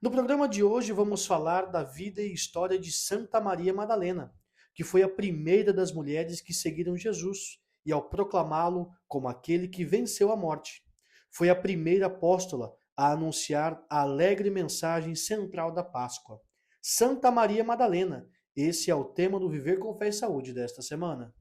No programa de hoje vamos falar da vida e história de Santa Maria Madalena, que foi a primeira das mulheres que seguiram Jesus e ao proclamá-lo como aquele que venceu a morte. Foi a primeira apóstola a anunciar a alegre mensagem central da Páscoa. Santa Maria Madalena, esse é o tema do Viver com Fé e Saúde desta semana.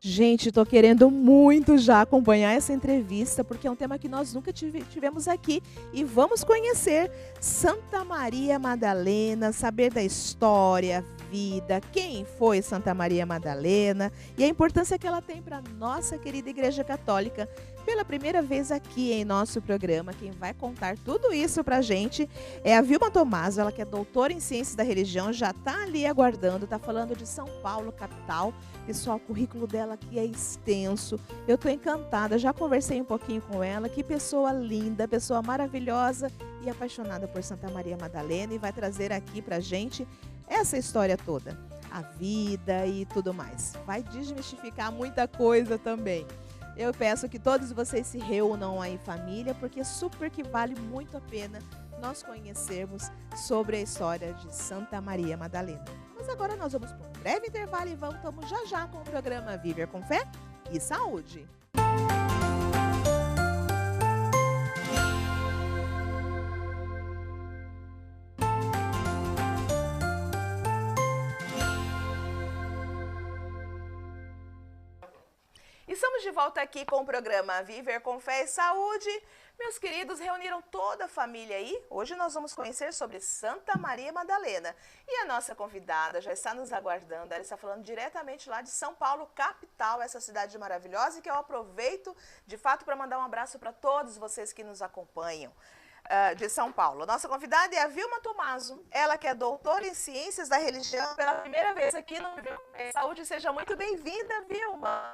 Gente, tô querendo muito já acompanhar essa entrevista, porque é um tema que nós nunca tivemos aqui. E vamos conhecer Santa Maria Madalena, saber da história, vida, quem foi Santa Maria Madalena e a importância que ela tem para nossa querida Igreja Católica. Pela primeira vez aqui em nosso programa, quem vai contar tudo isso pra gente é a Vilma Tomaso, ela que é doutora em Ciências da Religião, já tá ali aguardando, tá falando de São Paulo, capital. Pessoal, o currículo dela aqui é extenso. Eu tô encantada, já conversei um pouquinho com ela. Que pessoa linda, pessoa maravilhosa e apaixonada por Santa Maria Madalena, e vai trazer aqui pra gente essa história toda, a vida e tudo mais. Vai desmistificar muita coisa também. Eu peço que todos vocês se reúnam aí em família, porque super que vale muito a pena nós conhecermos sobre a história de Santa Maria Madalena. Mas agora nós vamos para um breve intervalo e voltamos já já com o programa Viver com Fé e Saúde. Estamos de volta aqui com o programa Viver com Fé e Saúde. Meus queridos, reuniram toda a família aí. Hoje nós vamos conhecer sobre Santa Maria Madalena. E a nossa convidada já está nos aguardando. Ela está falando diretamente lá de São Paulo, capital, essa cidade maravilhosa, e que eu aproveito, de fato, para mandar um abraço para todos vocês que nos acompanham de São Paulo. Nossa convidada é a Vilma Tomaso. Ela que é doutora em Ciências da Religião pela primeira vez aqui no Viver com Fé e Saúde. Seja muito bem-vinda, Vilma.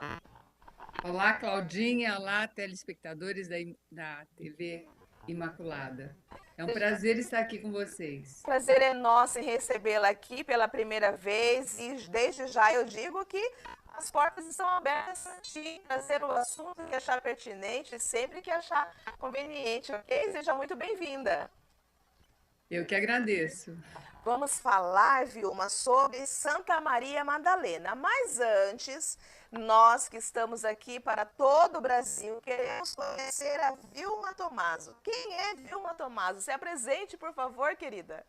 Olá, Claudinha. Olá, telespectadores da TV Imaculada. É um prazer estar aqui com vocês. Prazer é nosso em recebê-la aqui pela primeira vez, e desde já eu digo que as portas estão abertas para ti trazer o assunto que achar pertinente, sempre que achar conveniente, ok? Seja muito bem-vinda. Eu que agradeço. Vamos falar, Vilma, sobre Santa Maria Madalena. Mas antes, nós que estamos aqui para todo o Brasil, queremos conhecer a Vilma Tomaso. Quem é Vilma Tomaso? Se apresente, por favor, querida.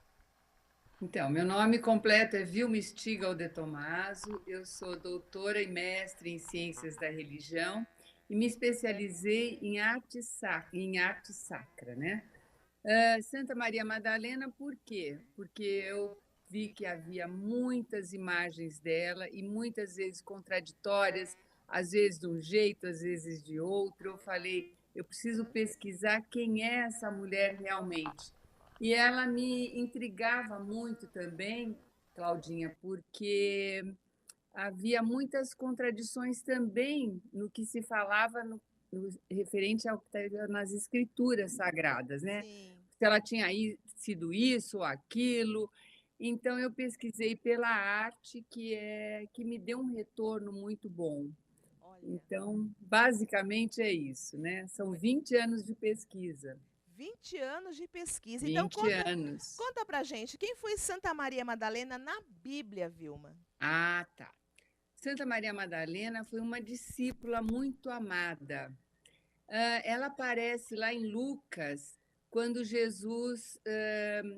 Então, meu nome completo é Vilma Stigal de Tomaso. Eu sou doutora e mestre em Ciências da Religião e me especializei em arte sacra, né? Santa Maria Madalena, por quê? Porque eu vi que havia muitas imagens dela e muitas vezes contraditórias, às vezes de um jeito, às vezes de outro. Eu falei, eu preciso pesquisar quem é essa mulher realmente. E ela me intrigava muito também, Claudinha, porque havia muitas contradições também no que se falava no referente ao que está nas escrituras sagradas, né? Sim. Se ela tinha sido isso ou aquilo. Então eu pesquisei pela arte, que me deu um retorno muito bom. Olha. Então, basicamente é isso, né? São 20 anos de pesquisa. 20 anos de pesquisa. Então 20 anos. conta pra gente, quem foi Santa Maria Madalena na Bíblia, Vilma? Ah, tá. Santa Maria Madalena foi uma discípula muito amada. Ela aparece lá em Lucas, quando Jesus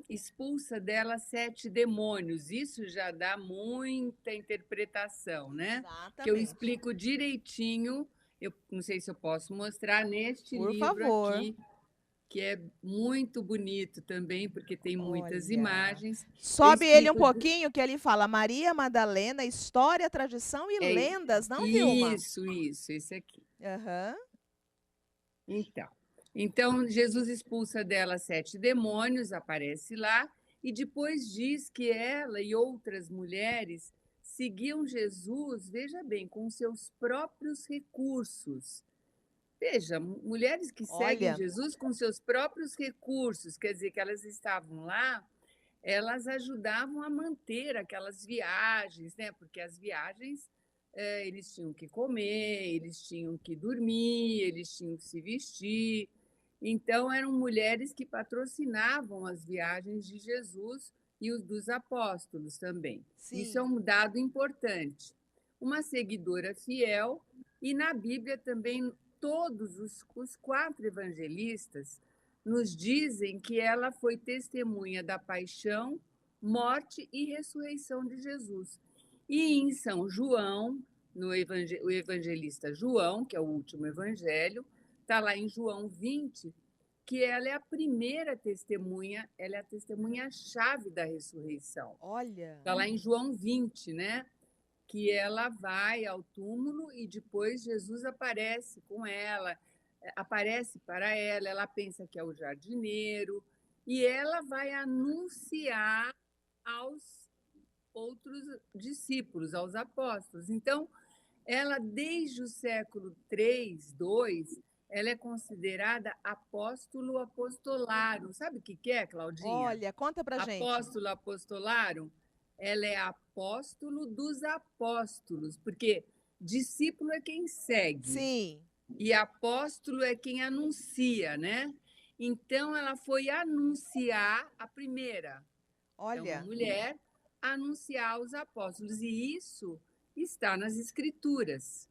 expulsa dela 7 demônios. Isso já dá muita interpretação, né? Exatamente. Que eu explico direitinho. Eu não sei se eu posso mostrar neste Por livro favor. aqui, que é muito bonito também, porque tem muitas Olha. imagens. Sobe ele um pouquinho, que ele fala Maria Madalena, história, tradição e lendas, não, Vilma? Isso, esse aqui. Aham. Então, Jesus expulsa dela 7 demônios, aparece lá, e depois diz que ela e outras mulheres seguiam Jesus, veja bem, com seus próprios recursos. Veja, mulheres que seguem Olha. Jesus com seus próprios recursos, quer dizer que elas estavam lá, elas ajudavam a manter aquelas viagens, né? Porque as viagens eles tinham que comer, eles tinham que dormir, eles tinham que se vestir. Então, eram mulheres que patrocinavam as viagens de Jesus e os dos apóstolos também. Isso é Sim. um dado importante. Uma seguidora fiel, e na Bíblia também todos os 4 evangelistas nos dizem que ela foi testemunha da paixão, morte e ressurreição de Jesus. E em São João, o evangelista João, que é o último evangelho, está lá em João 20, que ela é a primeira testemunha, ela é a testemunha-chave da ressurreição. Olha. Está lá em João 20, né? Que ela vai ao túmulo e depois Jesus aparece com ela, aparece para ela, ela pensa que é o jardineiro, e ela vai anunciar aos outros discípulos, aos apóstolos. Então, ela, desde o século 3, 2, ela é considerada apóstolo apostolarum. Sabe o que é, Claudinha? Olha, conta pra gente. Apóstolo apostolarum, ela é apóstolo dos apóstolos, porque discípulo é quem segue. Sim. E apóstolo é quem anuncia, né? Então, ela foi anunciar a primeira. É uma Olha. mulher anunciar aos apóstolos. E isso está nas Escrituras.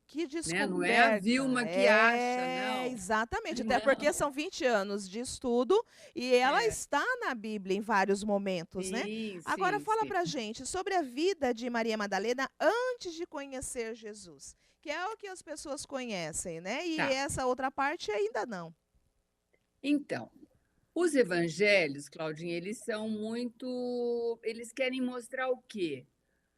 Que Né? descoberta. Não é a Vilma que acha, não. Exatamente, até Não. porque são 20 anos de estudo e ela está na Bíblia em vários momentos, né? Sim, Agora sim, fala sim. pra gente sobre a vida de Maria Madalena antes de conhecer Jesus, que é o que as pessoas conhecem, né? E Tá. essa outra parte ainda não. Então, os evangelhos, Claudinha, eles são muito. Eles querem mostrar o quê?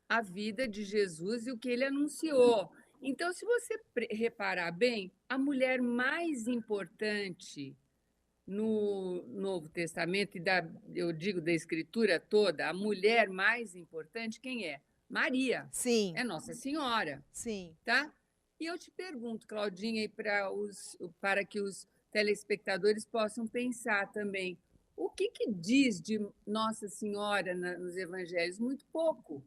A vida de Jesus e o que ele anunciou. Então, se você reparar bem, a mulher mais importante no Novo Testamento, e eu digo da Escritura toda, a mulher mais importante, quem é? Maria. Sim. É Nossa Senhora. Sim. Tá? E eu te pergunto, Claudinha, e para que os telespectadores possam pensar também, o que diz de Nossa Senhora nos evangelhos? Muito pouco,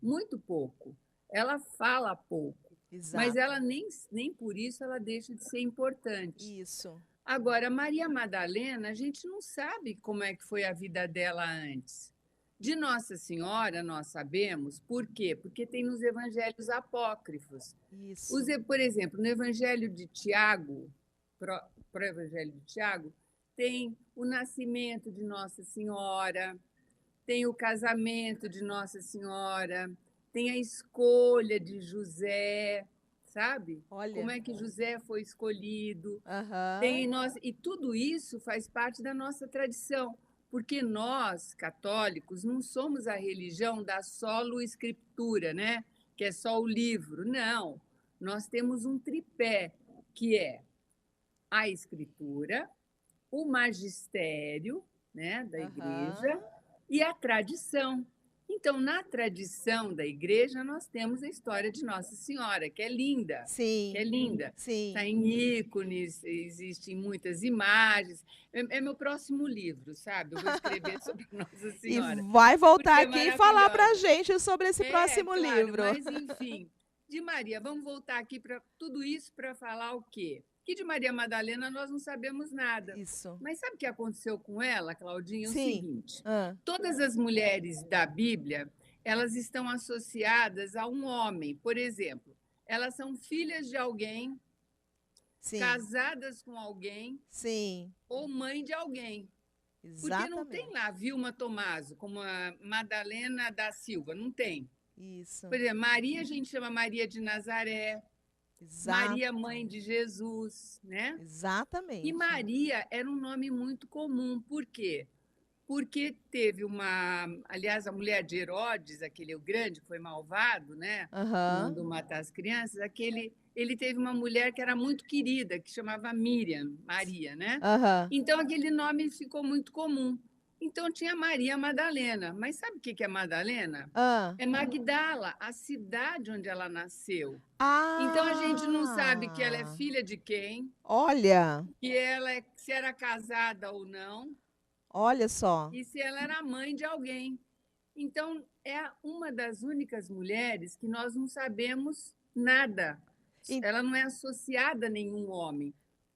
muito pouco. Ela fala pouco, Exato. mas ela nem por isso ela deixa de ser importante. Isso. Agora, Maria Madalena, a gente não sabe como é que foi a vida dela antes. De Nossa Senhora, nós sabemos. Por quê? Porque tem nos evangelhos apócrifos. Isso. Por exemplo, no evangelho de Tiago, pro evangelho de Tiago, tem o nascimento de Nossa Senhora, tem o casamento de Nossa Senhora, tem a escolha de José, sabe? Olha. Como é que José foi escolhido. Aham. E tudo isso faz parte da nossa tradição, porque nós, católicos, não somos a religião da solo escritura, né? Que é só o livro. Não. Nós temos um tripé, que é a escritura, o magistério, né, da igreja, e a tradição. Então, na tradição da igreja, nós temos a história de Nossa Senhora, que é linda. Sim. Que é linda. Sim. Está em ícones, existem muitas imagens. É meu próximo livro, sabe? Eu vou escrever sobre Nossa Senhora. E vai voltar Porque aqui é e falar pra maravilhosa. gente sobre esse próximo Claro, livro. mas enfim, de Maria, vamos voltar aqui para tudo isso para falar o quê? Que de Maria Madalena nós não sabemos nada. Isso. Mas sabe o que aconteceu com ela, Claudinha? É o Sim. seguinte: Ah. todas as mulheres da Bíblia, elas estão associadas a um homem. Por exemplo, elas são filhas de alguém, Sim. casadas com alguém, Sim. ou mãe de alguém. Exatamente. Porque não tem lá Vilma Tomaso, como a Madalena da Silva, não tem. Isso. Por exemplo, Maria a gente chama Maria de Nazaré, Exato. Maria, mãe de Jesus, né? Exatamente. E Maria era um nome muito comum. Por quê? Porque teve aliás, a mulher de Herodes, aquele grande que foi malvado, né? Mandou matar as crianças, ele teve uma mulher que era muito querida, que chamava Miriam, Maria, né? Então aquele nome ficou muito comum. Então tinha Maria Madalena. Mas sabe o que é Madalena? É Magdala, a cidade onde ela nasceu. Então a gente não sabe que ela é filha de quem. Olha. Se era casada ou não. Olha só. E se ela era mãe de alguém. Então é uma das únicas mulheres que nós não sabemos nada. Ela não é associada a nenhum homem.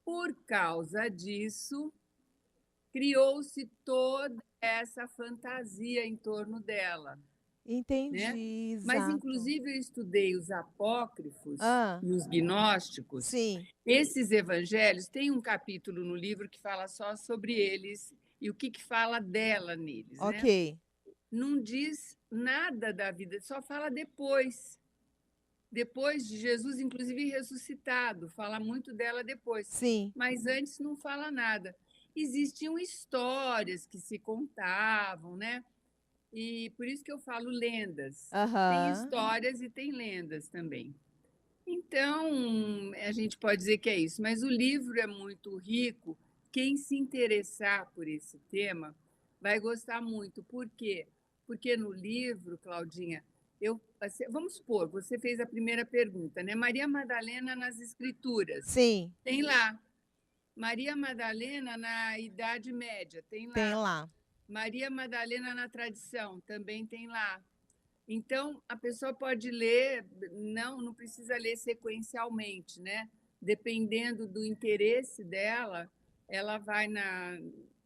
Por causa disso, criou-se toda essa fantasia em torno dela, né? Entendi, Mas, exato. inclusive, eu estudei os apócrifos Ah, e os gnósticos. sim, Esses evangelhos, tem um capítulo no livro que fala só sobre eles e o que fala dela neles, né? ok. Não diz nada da vida, só fala depois de Jesus, inclusive ressuscitado, fala muito dela depois, Sim. mas antes não fala nada. Existiam histórias que se contavam, né? E por isso que eu falo lendas. Tem Aham. histórias e tem lendas também. Então, a gente pode dizer que é isso, mas o livro é muito rico. Quem se interessar por esse tema vai gostar muito. Por quê? Porque no livro, Claudinha, vamos supor, você fez a primeira pergunta, né? Maria Madalena nas Escrituras. Sim, Tem lá. Maria Madalena na Idade Média. Tem tem lá. lá. Maria Madalena na tradição. Também tem lá. Então, a pessoa pode ler, não precisa ler sequencialmente, né? Dependendo do interesse dela, ela vai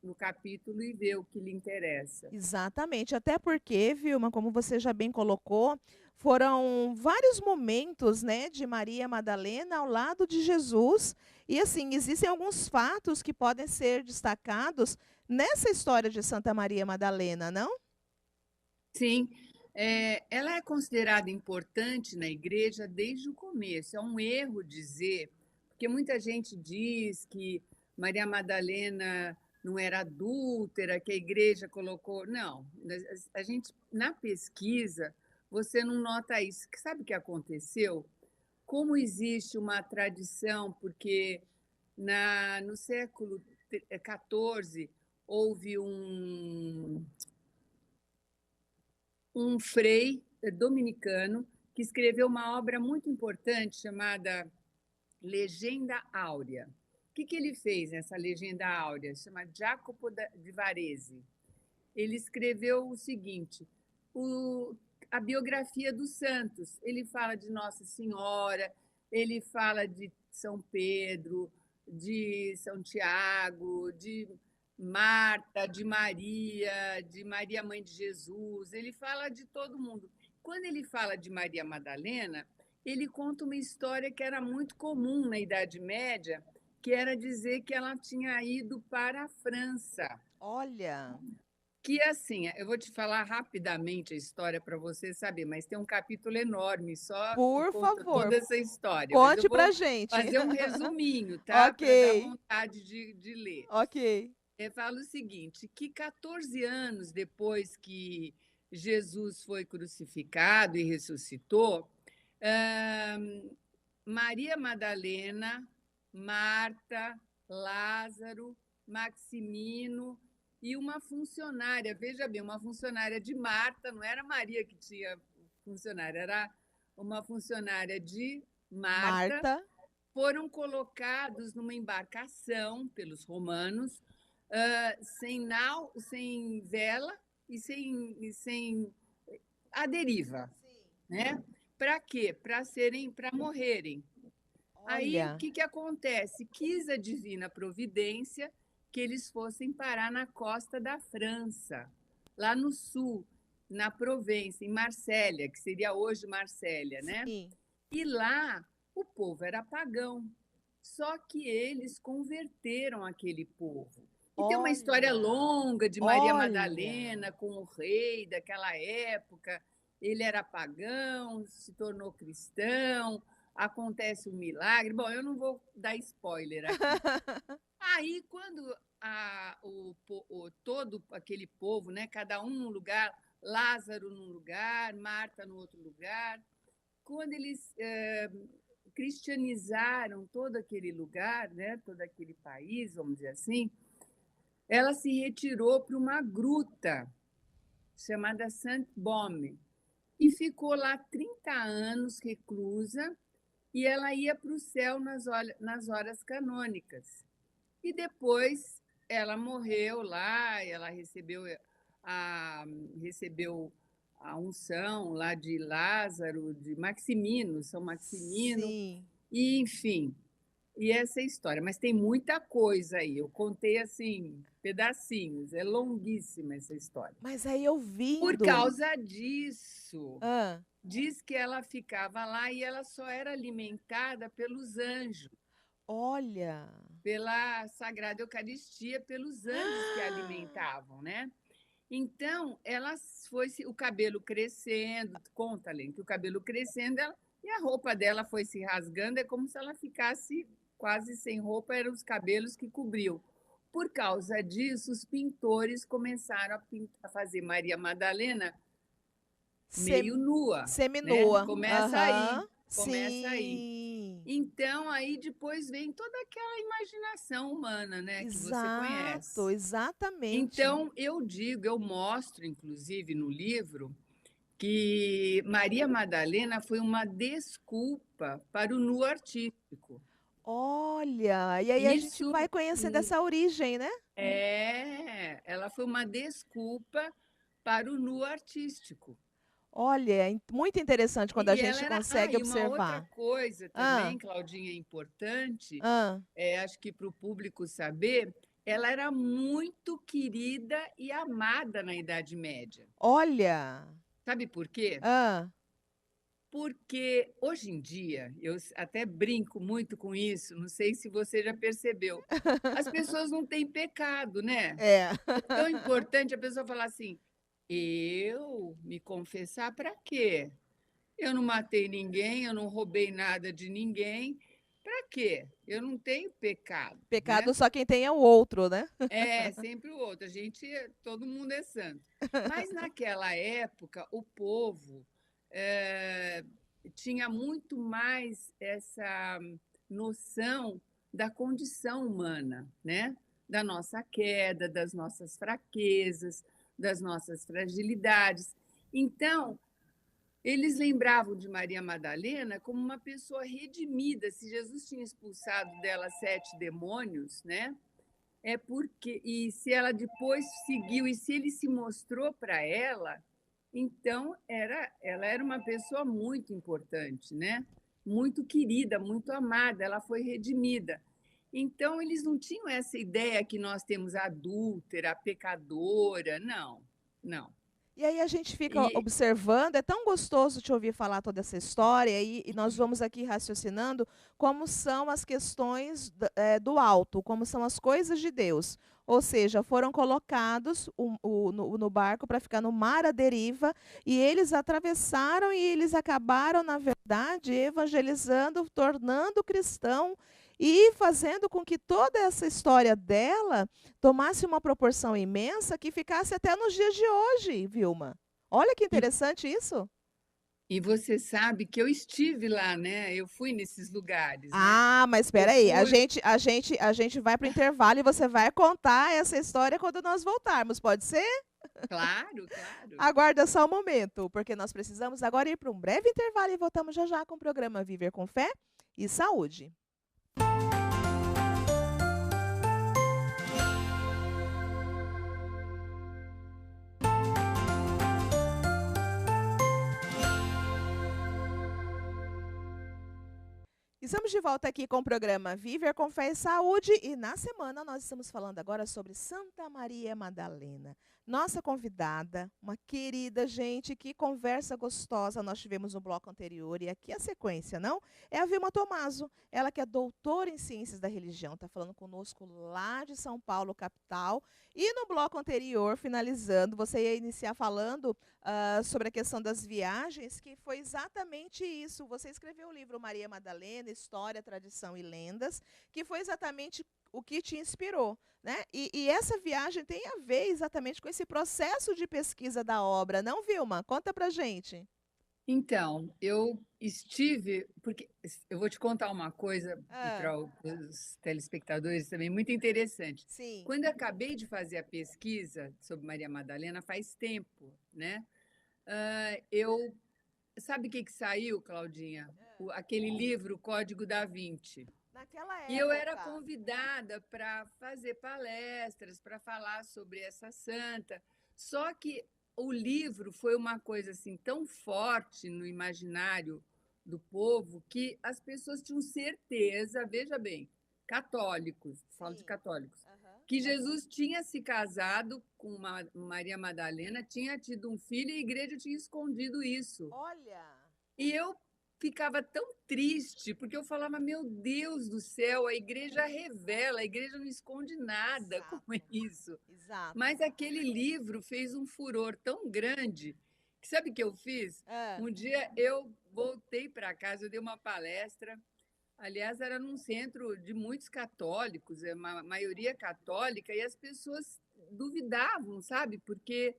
no capítulo e vê o que lhe interessa. Exatamente. Até porque, Vilma, como você já bem colocou, foram vários momentos, né, de Maria Madalena ao lado de Jesus. E assim, existem alguns fatos que podem ser destacados nessa história de Santa Maria Madalena, não? Sim, ela é considerada importante na igreja desde o começo. É um erro dizer, porque muita gente diz que Maria Madalena não era adúltera, que a igreja colocou. Não, a gente, na pesquisa, você não nota isso. Sabe o que aconteceu? Como existe uma tradição, porque no século XIV houve um frei dominicano que escreveu uma obra muito importante chamada Legenda Áurea. O que ele fez nessa Legenda Áurea? Chama Jacopo de Varese. Ele escreveu o seguinte: a biografia dos santos. Ele fala de Nossa Senhora, ele fala de São Pedro, de São Tiago, de Marta, de Maria Mãe de Jesus. Ele fala de todo mundo. Quando ele fala de Maria Madalena, ele conta uma história que era muito comum na Idade Média, que era dizer que ela tinha ido para a França. Olha, Que assim, eu vou te falar rapidamente a história para você saber, mas tem um capítulo enorme só que por conta favor, toda essa história. Mas eu conte pra vou gente. fazer um resuminho, tá? Para dar Ok, vontade de ler. ok. Eu falo o seguinte: que 14 anos depois que Jesus foi crucificado e ressuscitou, Maria Madalena, Marta, Lázaro, Maximino e uma funcionária, veja bem, uma funcionária de Marta, não era Maria que tinha funcionária, era uma funcionária de Marta, Marta, foram colocados numa embarcação pelos romanos, sem nau, sem vela e sem a deriva, né? Para quê? Para morrerem. Aí o olha, que acontece? Quis a divina providência que eles fossem parar na costa da França, lá no sul, na Provença, em Marsella, que seria hoje Marsella, né? sim, E lá o povo era pagão. Só que eles converteram aquele povo. E tem uma história olha, longa de Maria olha. Madalena com o rei daquela época. Ele era pagão, se tornou cristão, acontece um milagre. Bom, eu não vou dar spoiler aqui. Aí, quando todo aquele povo, né, cada um num lugar, Lázaro num lugar, Marta no outro lugar, quando eles cristianizaram todo aquele lugar, né, todo aquele país, vamos dizer assim, ela se retirou para uma gruta chamada Saint-Baume e ficou lá 30 anos reclusa e ela ia para o céu nas horas canônicas. E depois ela morreu lá, ela a, recebeu a unção lá de Lázaro, de Maximino, São Maximino, Sim, e enfim. E essa é a história, mas tem muita coisa aí. Eu contei assim, pedacinhos, é longuíssima essa história. Mas aí Por ouvindo. causa disso, Ah, diz que ela ficava lá e ela só era alimentada pelos anjos, olha. pela Sagrada Eucaristia, pelos anjos que a alimentavam, né? Então, ela foi o cabelo crescendo, conta, Lene, que o cabelo crescendo e a roupa dela foi se rasgando, é como se ela ficasse quase sem roupa, eram os cabelos que cobriam. Por causa disso, os pintores começaram a fazer Maria Madalena meio Sem, nua, né? seminua. Começa aí, Aham. começa aí. Sim. Então, aí depois vem toda aquela imaginação humana, né, que você Exato, conhece. exatamente. Então, eu digo, eu mostro, inclusive, no livro, que Maria Madalena foi uma desculpa para o nu artístico. Olha, e aí a gente Isso vai conhecendo essa origem, né? ela foi uma desculpa para o nu artístico. Olha, é muito interessante quando a E ela gente era. consegue E uma outra observar. coisa Ah, também, Claudinha, importante, ah, acho que para o público saber, ela era muito querida e amada na Idade Média. olha. Sabe por quê? Ah, Porque hoje em dia, eu até brinco muito com isso, não sei se você já percebeu, as pessoas não têm pecado, né? é. É tão importante a pessoa falar assim: eu me confessar para quê? Eu não matei ninguém, eu não roubei nada de ninguém. Para quê? Eu não tenho pecado, Pecado né? só quem tem é o outro, né? É, sempre o outro. Todo mundo é santo. Mas naquela época, o povo eh, tinha muito mais essa noção da condição humana, né? Da nossa queda, das nossas fraquezas, das nossas fragilidades. Então, eles lembravam de Maria Madalena como uma pessoa redimida. Se Jesus tinha expulsado dela 7 demônios, né? É porque, e se ela depois seguiu, e se ele se mostrou para ela, então ela era uma pessoa muito importante, né? Muito querida, muito amada, ela foi redimida. Então, eles não tinham essa ideia que nós temos a adúltera, a pecadora, não, não. E aí a gente fica E observando, é tão gostoso te ouvir falar toda essa história, e nós vamos aqui raciocinando como são as questões do alto, como são as coisas de Deus. Ou seja, foram colocados no barco para ficar no mar à deriva, e eles atravessaram e eles acabaram, na verdade, evangelizando, tornando cristão e fazendo com que toda essa história dela tomasse uma proporção imensa que ficasse até nos dias de hoje, Vilma. Olha que E, interessante isso. e você sabe que eu estive lá, né? Eu fui nesses lugares, né? Ah, mas Eu espera aí, fui, a gente vai para o intervalo e você vai contar essa história quando nós voltarmos, pode ser? claro, claro. Aguarda só um momento, porque nós precisamos agora ir para um breve intervalo e voltamos já já com o programa Viver com Fé e Saúde. Estamos de volta aqui com o programa Viver com Fé e Saúde e na semana nós estamos falando agora sobre Santa Maria Madalena. Nossa convidada, uma querida gente, que conversa gostosa nós tivemos no bloco anterior e aqui a sequência, não? É a Vilma Tomaso, ela que é doutora em Ciências da Religião, está falando conosco lá de São Paulo, capital. E no bloco anterior, finalizando, você ia iniciar falando sobre a questão das viagens, que foi exatamente isso. Você escreveu o livro Maria Madalena, História, Tradição e Lendas, que foi exatamente o que te inspirou, né? E essa viagem tem a ver exatamente com esse processo de pesquisa da obra, não, Vilma? Conta pra gente. Então, eu estive, porque eu vou te contar uma coisa, e Ah, para os telespectadores também, muito interessante. sim. Quando eu acabei de fazer a pesquisa sobre Maria Madalena, faz tempo, né? Eu, sabe o que saiu, Claudinha? Aquele livro, Código da Vinci. Naquela E eu era época. convidada para fazer palestras, para falar sobre essa santa. Só que o livro foi uma coisa assim tão forte no imaginário do povo que as pessoas tinham certeza, veja bem, católicos, falo de Sim. católicos, Aham. que Jesus tinha se casado com Maria Madalena, tinha tido um filho e a igreja tinha escondido isso. Olha. E eu ficava tão triste, porque eu falava, meu Deus do céu, a igreja revela, a igreja não esconde nada, como é Exato. isso? Exato. Mas aquele livro fez um furor tão grande que sabe o que eu fiz? Um dia eu voltei para casa, eu dei uma palestra, aliás, era num centro de muitos católicos, é uma maioria católica, e as pessoas duvidavam, sabe? Porque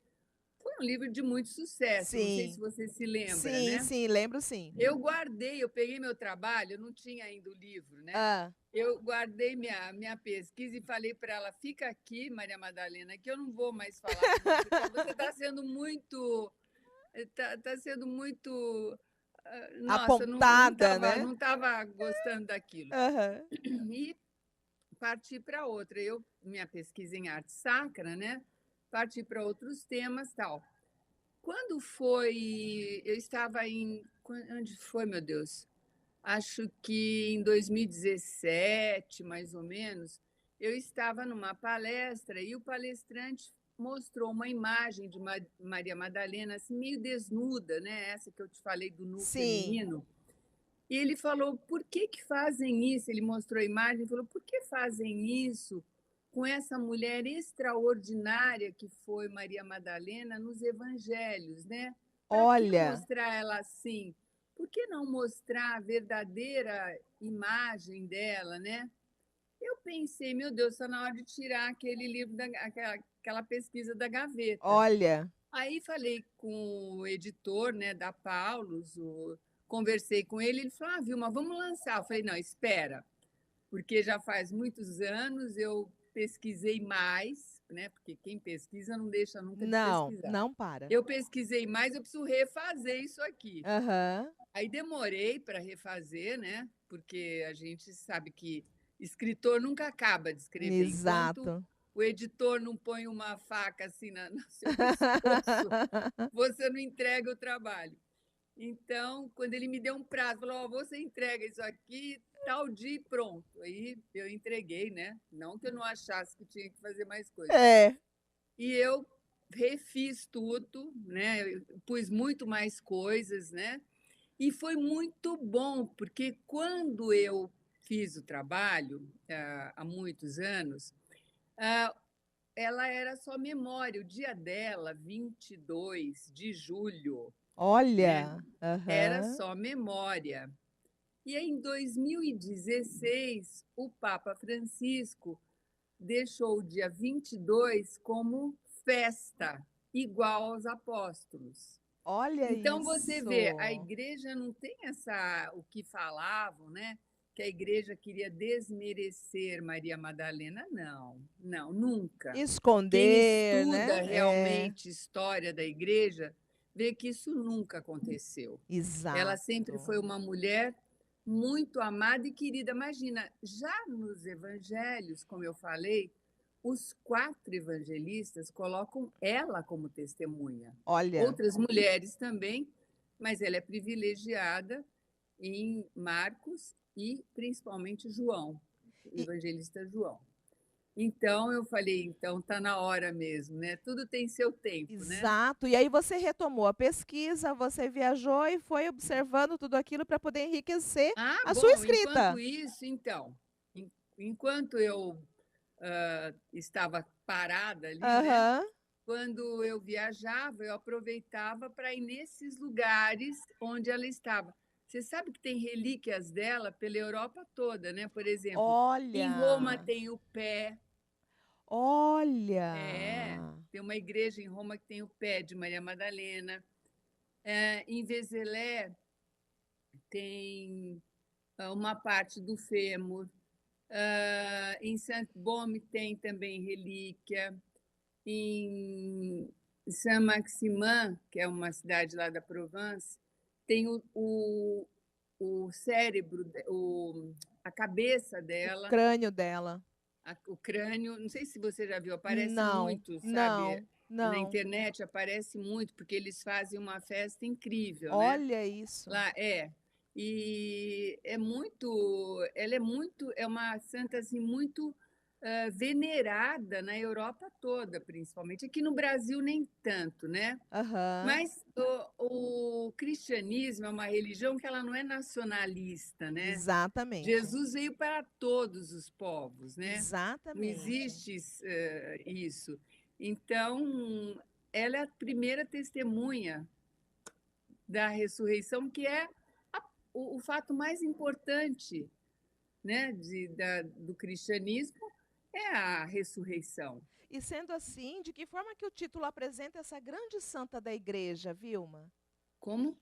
foi um livro de muito sucesso, não sei se Sim. você se lembra, Sim, né? sim, lembro sim. Eu guardei, eu peguei meu trabalho, eu não tinha ainda o livro, né? Ah, Eu guardei minha pesquisa e falei para ela: fica aqui, Maria Madalena, que eu não vou mais falar com você, porque você está sendo muito. Tá sendo muito. Nossa, apontada, né? não tava gostando daquilo. Aham. E parti para outra. Minha pesquisa em arte sacra, né? Parti para outros temas tal. Quando foi. Eu estava em. Onde foi, meu Deus? Acho que em 2017, mais ou menos, eu estava numa palestra e o palestrante mostrou uma imagem de Maria Madalena, assim, meio desnuda, né? Essa que eu te falei do nu Sim. feminino. E ele falou: por que que fazem isso? Ele mostrou a imagem e falou: por que fazem isso com essa mulher extraordinária que foi Maria Madalena nos evangelhos, né? Para que Olha, mostrar ela assim? Por que não mostrar a verdadeira imagem dela, né? Eu pensei, meu Deus, está na hora de tirar aquele livro, aquela pesquisa da gaveta. olha. Aí falei com o editor, né, da Paulus, conversei com ele, ele falou: Vilma, vamos lançar. Eu falei: não, espera, porque já faz muitos anos eu pesquisei mais, né, porque quem pesquisa não deixa nunca de Não, pesquisar. não para. Eu pesquisei mais, eu preciso refazer isso aqui. Aham. Aí demorei para refazer, né, porque a gente sabe que escritor nunca acaba de escrever, enquanto Exato. o editor não põe uma faca assim no seu pescoço, você não entrega o trabalho. Então, quando ele me deu um prazo, falou: você entrega isso aqui tal dia e pronto. Aí eu entreguei, né? Não que eu não achasse que tinha que fazer mais coisas. É. E eu refiz tudo, né? Eu pus muito mais coisas, né? E foi muito bom, porque quando eu fiz o trabalho, há muitos anos, ah, ela era só memória. O dia dela, 22 de julho, né? Olha. Era Aham. só memória. E aí, em 2016, o Papa Francisco deixou o dia 22 como festa, igual aos apóstolos. Olha Então, você vê, a isso. igreja não tem o que falavam, né? Que a igreja queria desmerecer Maria Madalena. Não, não, nunca. Quem Esconder, estuda né? É. realmente história da igreja vê que isso nunca aconteceu. Ela sempre Exato. foi uma mulher muito amada e querida. Imagina, já nos evangelhos, como eu falei, os 4 evangelistas colocam ela como testemunha. Olha. Outras mulheres também, mas ela é privilegiada em Marcos e principalmente João, o E, evangelista João. Então eu falei, então tá na hora mesmo, né? Tudo tem seu tempo, né? exato. E aí você retomou a pesquisa, você viajou e foi observando tudo aquilo para poder enriquecer Ah, a sua bom, enquanto escrita. isso, então, enquanto eu estava parada ali, né? Aham. Quando eu viajava, eu aproveitava para ir nesses lugares onde ela estava. Você sabe que tem relíquias dela pela Europa toda, né? Por exemplo, em Roma Olha. tem o pé, Olha. tem uma igreja em Roma que tem o pé de Maria Madalena. Em Vézelé tem uma parte do fêmur. Em Saint-Baume tem também relíquia. Em Saint-Maximin, que é uma cidade lá da Provence, tem o cérebro, a cabeça O dela, crânio dela. o crânio. Não sei se você já viu, aparece Não, muito, sabe? não, Na não. internet aparece muito, porque eles fazem uma festa incrível, né? Olha isso. Lá é. E é uma santa assim muito venerada na Europa toda, principalmente. Aqui no Brasil nem tanto, né? Aham. Mas o cristianismo é uma religião que ela não é nacionalista, né? Exatamente. Jesus veio para todos os povos, né? Não Exatamente. existe isso. Então, ela é a primeira testemunha da ressurreição, que é o fato mais importante, né, do cristianismo, é a ressurreição. E sendo assim, de que forma que o título apresenta essa grande santa da igreja, Vilma? Como?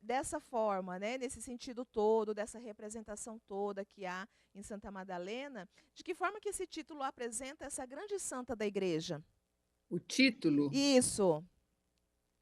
Dessa forma, né, nesse sentido todo, dessa representação toda que há em Santa Madalena, de que forma que esse título apresenta essa grande santa da igreja? O título, Isso,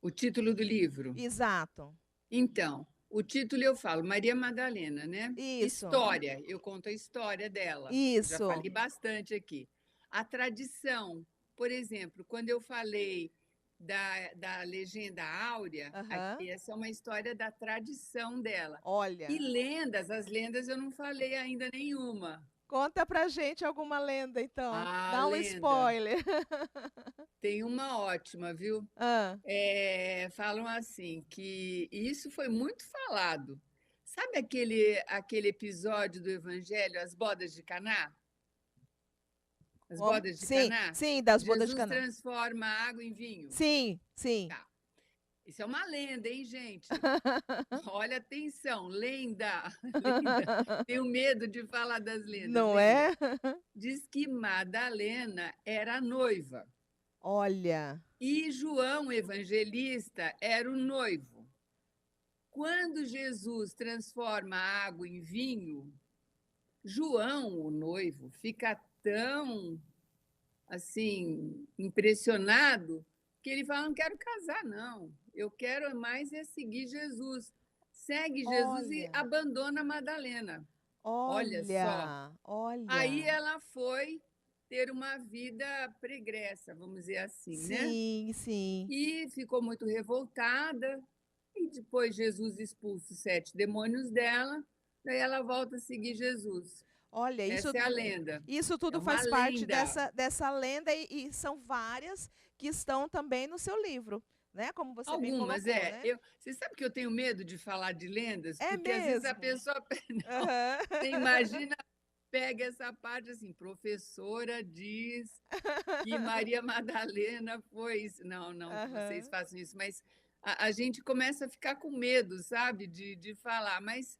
o título do livro. exato. Então, o título eu falo Maria Madalena, né? Isso, História, eu conto a história dela. Já isso. falei bastante aqui. A tradição, por exemplo, quando eu falei da legenda áurea, Aham. aqui, essa é uma história da tradição dela. E Olha, lendas, as lendas eu não falei ainda nenhuma. conta pra gente alguma lenda, então. A Dá um lenda spoiler. tem uma ótima, viu? Ah, Falam assim que e isso foi muito falado. Sabe aquele episódio do Evangelho, as bodas de Caná? As como? bodas de Sim, Caná? sim, das bodas de Jesus Canaã. transforma a água em vinho. Sim, sim. Tá. Isso é uma lenda, hein, gente? Olha, atenção, lenda, lenda. Tenho medo de falar das lendas, Não lenda. é? Diz que Madalena era a noiva Olha, e João Evangelista era o noivo. Quando Jesus transforma a água em vinho, João, o noivo, fica tão assim impressionado que ele fala: não quero casar, não. Eu quero mais é seguir Jesus. Segue Jesus e olha, abandona Madalena. Olha só. olha, Aí olha. ela foi ter uma vida pregressa, vamos dizer assim, né? Sim, sim. E ficou muito revoltada. E depois Jesus expulsa os 7 demônios dela, daí ela volta a seguir Jesus. Olha, Essa é a lenda. isso É tudo uma faz parte lenda. dessa lenda e são várias que estão também no seu livro, né? Como você bem Algumas, colocou, né? você sabe que eu tenho medo de falar de lendas, É porque às vezes a mesmo. pessoa, não, Aham. você imagina, pega essa parte assim, professora diz que Maria Madalena foi isso. Não, não que vocês Aham. façam isso, mas a gente começa a ficar com medo, sabe, de falar. Mas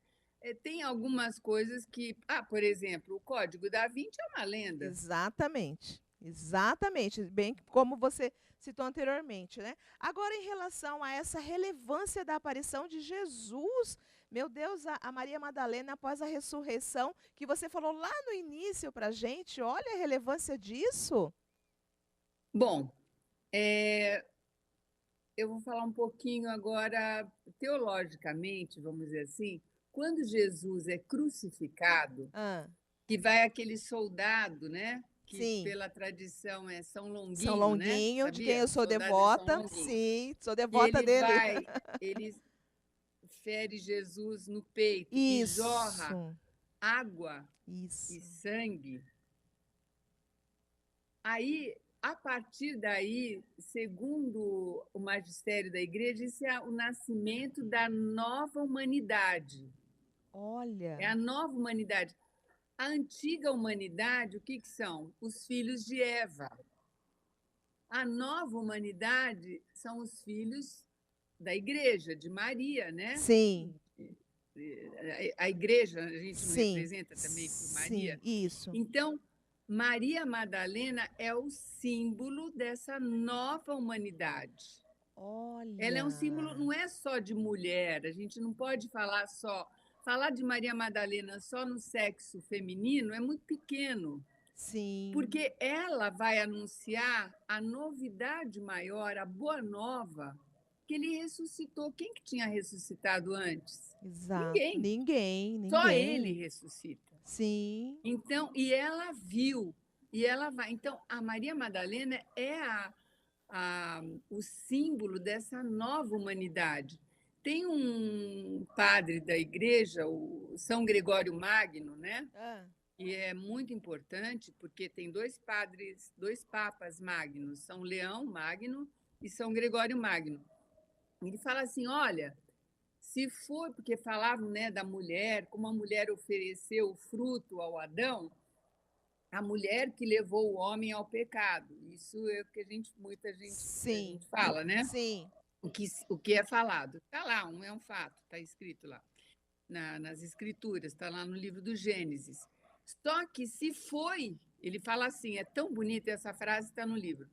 tem algumas coisas que, por exemplo, o Código da Vinci é uma lenda. Exatamente. Exatamente, bem como você citou anteriormente, né? Agora, em relação a essa relevância da aparição de Jesus, meu Deus, a Maria Madalena após a ressurreição, que você falou lá no início para a gente, olha a relevância disso. Bom, eu vou falar um pouquinho agora, teologicamente, vamos dizer assim, quando Jesus é crucificado, Ah, que vai aquele soldado, né? Que sim, pela tradição é São São Longuinho, né? Longuinho, de quem eu Sabia? O sou soldado é São devota, Longuinho. sim, sou E devota dele. ele fere Jesus no peito e jorra Isso, água e isso. sangue. Aí, a partir daí, segundo o magistério da igreja, isso é o nascimento da nova humanidade. É Olha, a nova humanidade. A antiga humanidade, o que são? Os filhos de Eva. A nova humanidade são os filhos da igreja, de Maria, né? sim, A igreja a gente não sim, representa também por sim, Maria. isso. Então, Maria Madalena é o símbolo dessa nova humanidade. Ela é um símbolo, Olha, não é só de mulher, a gente não pode falar só. Falar de Maria Madalena só no sexo feminino é muito pequeno, sim, porque ela vai anunciar a novidade maior, a boa nova, que ele ressuscitou. Quem que tinha ressuscitado antes? exato. Ninguém. Ninguém, Só ele ninguém. ressuscita. Sim, Então, e ela viu, e ela vai. Então, a Maria Madalena é o símbolo dessa nova humanidade. Tem um padre da igreja, o São Gregório Magno, né? Ah, E é muito importante porque tem dois padres, dois papas magnos, São Leão Magno e São Gregório Magno. Ele fala assim: olha, se for porque falavam, né, da mulher, como a mulher ofereceu o fruto ao Adão, a mulher que levou o homem ao pecado. Isso é o que a sim, gente fala, né? sim. O que é falado. Está lá, é um fato, está escrito lá nas escrituras, está lá no livro do Gênesis. Só que se foi, ele fala assim, é tão bonita essa frase, está no livro.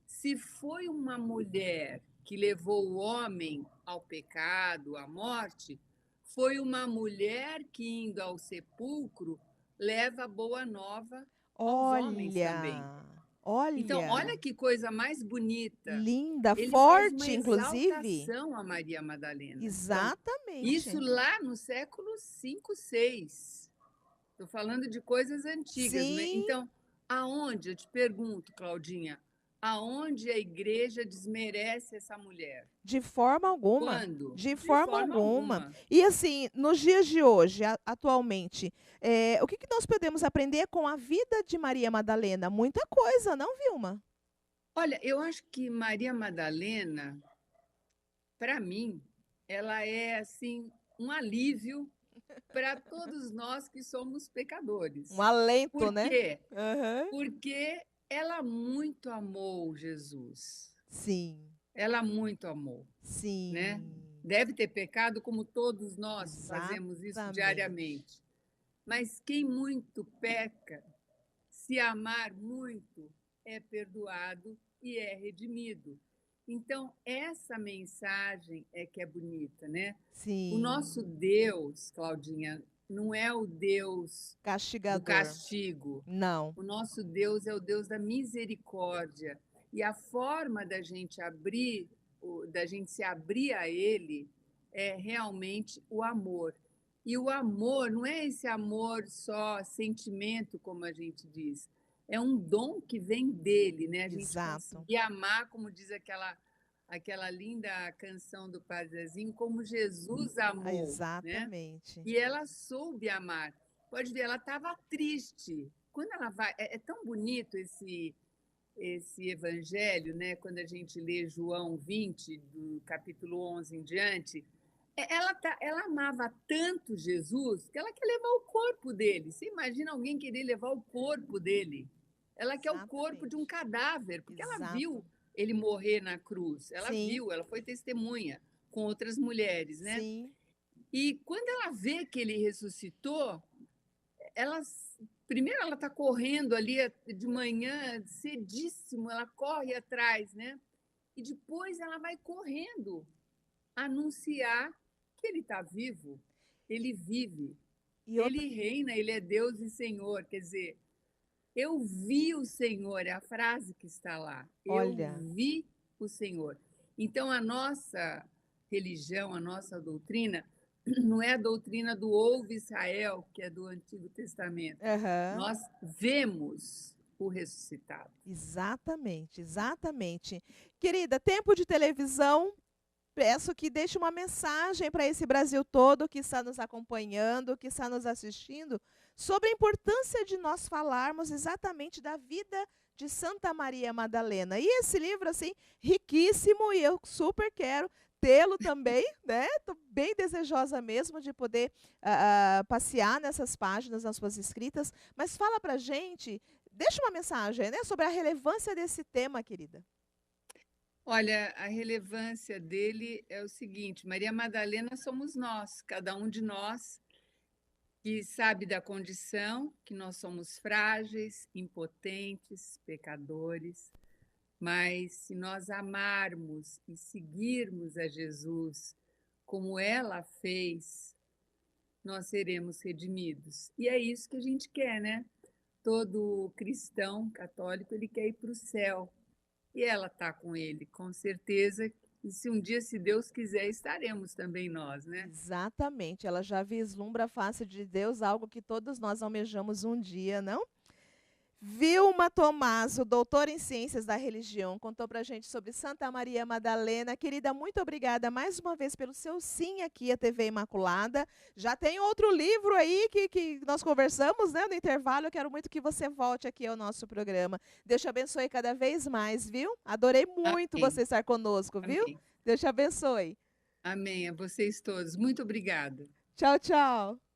Se foi uma mulher que levou o homem ao pecado, à morte, foi uma mulher que, indo ao sepulcro, leva a boa nova aos homens também. Olha, Então, olha, olha que coisa mais bonita. linda, Ele faz uma forte, inclusive. exaltação a Maria Madalena. Então, isso Exatamente. lá no século V, VI. Estou falando de coisas antigas, né? Sim, Então, aonde, eu te pergunto, Claudinha, aonde a igreja desmerece essa mulher? de forma alguma. Quando? De De forma forma alguma. alguma. E assim, nos dias de hoje, atualmente, o que nós podemos aprender com a vida de Maria Madalena? Muita coisa, não, Vilma? Olha, eu acho que Maria Madalena, para mim, ela é assim um alívio para todos nós que somos Um pecadores. alento, Por né? quê? Aham. Porque ela muito amou Jesus. Sim, Ela muito amou, né? sim. Deve ter pecado como todos nós fazemos isso Exatamente. diariamente. Mas quem muito peca, se amar muito, é perdoado e é redimido. Então, essa mensagem é que é bonita, né? O nosso Sim. Deus, Claudinha, não é o Deus do Castigador. castigo. Não. O nosso Deus é o Deus da misericórdia. E a forma da gente abrir, da gente se abrir a Ele, é realmente o amor. E o amor não é esse amor só sentimento, como a gente diz. É um dom que vem dele, né? A gente Exato. conseguir amar, como diz aquela linda canção do Padre Zezinho, como Jesus amou, né? Exatamente. E ela soube amar. Pode ver, ela estava triste. Quando ela vai, é tão bonito esse evangelho, né? Quando a gente lê João 20, do capítulo 11 em diante, ela amava tanto Jesus que ela quer levar o corpo dele. Você imagina alguém querer levar o corpo dele? Ela quer o corpo de um Exatamente. cadáver, porque ela Exato. viu ele morrer na cruz. Ela Sim, viu, ela foi testemunha com outras mulheres, né? sim. E quando ela vê que ele ressuscitou, ela primeiro ela está correndo ali de manhã, cedíssimo, ela corre atrás, né? E depois ela vai correndo anunciar que ele está vivo, ele vive, E outra, ele reina, ele é Deus e Senhor. Quer dizer, eu vi o Senhor, é a frase que está lá. Eu olha, vi o Senhor. Então, a nossa religião, a nossa doutrina, não é a doutrina do ouve Israel, que é do Antigo Testamento. aham. Nós vemos o ressuscitado. Exatamente, exatamente. Querida, tempo de televisão. Peço que deixe uma mensagem para esse Brasil todo que está nos acompanhando, que está nos assistindo, sobre a importância de nós falarmos exatamente da vida de Santa Maria Madalena. E esse livro, assim, riquíssimo, e eu super quero tê-lo também, né? Estou bem desejosa mesmo de poder passear nessas páginas, nas suas escritas. Mas fala para a gente, deixa uma mensagem, né, sobre a relevância desse tema, querida. Olha, a relevância dele é o seguinte: Maria Madalena somos nós, cada um de nós que sabe da condição, que nós somos frágeis, impotentes, pecadores, mas se nós amarmos e seguirmos a Jesus como ela fez, nós seremos redimidos. E é isso que a gente quer, né? Todo cristão católico, ele quer ir para o céu. E ela está com ele, com certeza. E se um dia, se Deus quiser, estaremos também nós, né? Exatamente, ela já vislumbra a face de Deus, algo que todos nós almejamos um dia, não? Vilma Tomaso, doutora em Ciências da Religião, contou pra gente sobre Santa Maria Madalena. Querida, muito obrigada mais uma vez pelo seu sim aqui à TV Imaculada. Já tem outro livro aí que nós conversamos, né, no intervalo. Eu quero muito que você volte aqui ao nosso programa. Deus te abençoe cada vez mais, viu? Adorei muito Amém. você estar conosco, viu? Amém. Deus te abençoe. Amém. A vocês todos. Muito obrigada. Tchau, tchau.